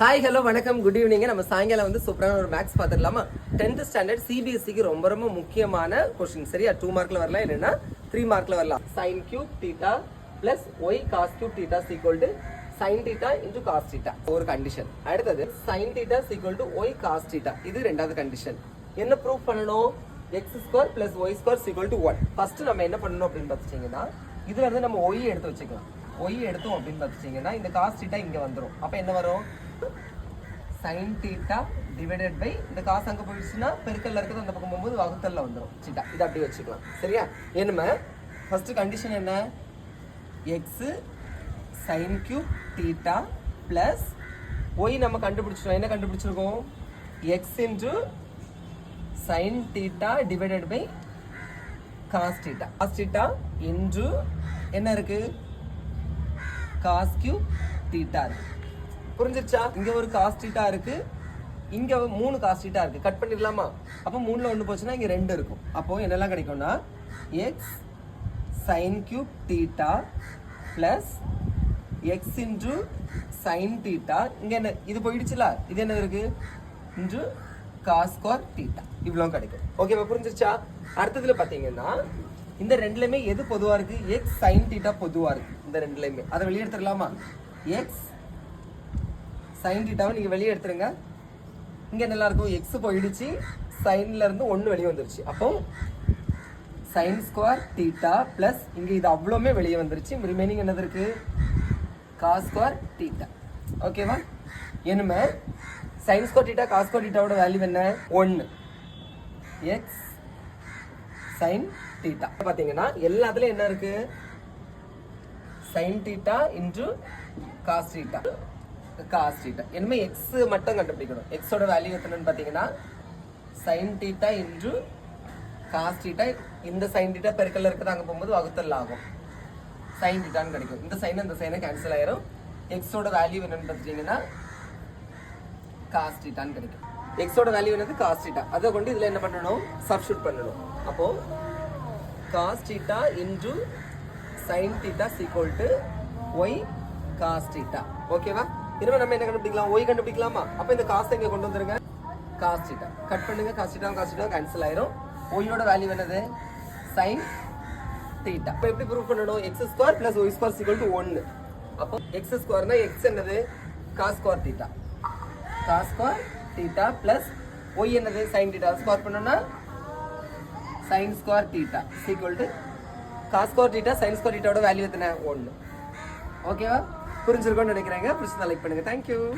Hi hello வணக்கம் good evening. நம்ம சாயங்காலம் வந்து சூப்பரான ஒரு மேக்ஸ் பார்த்துடலாமா? 10th ஸ்டாண்டர்ட் சிபிஎஸ்சிக்கு ரொம்ப ரொம்ப முக்கியமான கொஸ்டின். சரியா? 2 மார்க்ல வரலாம், இல்லைன்னா 3 மார்க்ல வரலாம். sin cube theta plus y cos cube theta is equal to sin theta into cos theta ஒரு கண்டிஷன். அடுத்தது sin theta is equal to y cos theta, இது ரெண்டாவது கண்டிஷன். என்ன ப்ரூஃப் பண்ணணும்? x square plus y square is equal to 1. First நம்ம என்ன பண்ணணும் அப்படின்னு பார்த்துட்டீங்கன்னா, இதுல இருந்து நம்ம y எடுத்து வச்சுக்கலாம். y எடுத்தோம் அப்படின்னு பார்த்துட்டீங்கன்னா இந்த cos theta இங்க வந்துரும். அப்ப என்ன வரும்? sin theta divided by இந்த காசு அங்க போயிடுச்சுன்னா பெருக்கல்ல இருக்குது, அந்த பக்கம் போகும்போது வகுத்தல்ல வந்துரும் theta. இத அப்படியே வச்சுக்கலாம். சரியா? என்னமே ஃபர்ஸ்ட் கண்டிஷன் என்ன? x sin cube theta plus y நம்ம கண்டுபிடிச்சோம். என்ன கண்டுபிடிச்சிருக்கோம்? x into sin theta divided by cos theta. cos theta into என்ன இருக்கு? cos cube theta இருக்கு. புரிஞ்சிருச்சா? இங்க ஒரு cos theta இருக்கு, இங்க 3 cos theta இருக்கு. கட் பண்ணிடலாமா? அப்ப 3ல 1 போச்சுன்னா இங்க 2 இருக்கும். அப்போ என்னெல்லாம் கிடைக்கும்னா x sin cube theta plus x into sin theta, இங்க என்ன இது போயிடுச்சுல, இது என்ன இருக்கு? into cos square theta. இவ்வளவு கிடைக்கும். ஓகேவா? புரிஞ்சிருச்சா? அடுத்ததுல பாத்தீங்கன்னா இந்த ரெண்டுலயுமே எது பொதுவா இருக்கு? x sin theta பொதுவா இருக்கு. இந்த ரெண்டுலயுமே அதை வெளியே எடுத்துடலாமா? x sin theta நீங்க வெளியே எடுத்துருங்க. இங்க நல்லா இருக்கும், x போயிடுச்சு, சைன்ல இருந்து 1 வெளியே வந்துருச்சு. அப்போ sin square theta plus இங்க இது அவ்வளவுமே வெளியே வந்துருச்சு. ரிமைனிங் என்னது இருக்கு? cos square theta. ஓகேவா? என்னமே sin square theta cos square theta ஓட வேல்யூ என்ன? 1. x sin theta பாத்தீங்கன்னா எல்லாத்துலயும் என்ன இருக்கு? sin theta into cos theta. cos theta. என்னமே x மட்டும் கண்டுபிடிக்கணும். x ஓட வேல்யூ எத்தனைன்னு பாத்தீங்கன்னா sin theta into cos theta. இந்த sin theta பெருக்கல்ல இருக்குது, அங்க போகும்போது வகுத்தல் ஆகும், sin theta ன்னு கிடைக்கும். இந்த sin அந்த sin கேன்சல் ஆயிரும். x ஓட வேல்யூ என்னன்னு பாத்தீங்கன்னா cos theta ன்னு கிடைக்கும். x ஓட வேல்யூ என்னது? cos theta. அதை கொண்டு இதுல என்ன பண்ணணும்? சப்ஸ்டிட்யூட் பண்ணணும். அப்போ cos theta into sin theta is equal to y cos theta. ஓகேவா? இனிமே நம்ம என்ன கண்டுபிடிக்கலாம்? y கண்டுபிடிக்கலாமா? அப்ப இந்த cos இங்க கொண்டு வந்துருங்க. cos theta கட் பண்ணுங்க. cos theta கேன்சல் ஆயிரும். y ஓட வேல்யூ என்னது? sin theta. இப்போ எப்படி ப்ரூவ் பண்ணணும்? x square plus y square is equal to 1. அப்போ x square னா x என்னது? cos square theta. cos square theta plus y என்னது? sin theta. ஸ்கொயர் பண்ணனும்னா sin square theta is equal to cos square theta sin square theta ஓட value எத்தனை? 1. ஓகேவா? புரிஞ்சிருக்கும்னு நினைக்கிறேங்க. புரிஞ்சா லைக் பண்ணுங்க. Thank you.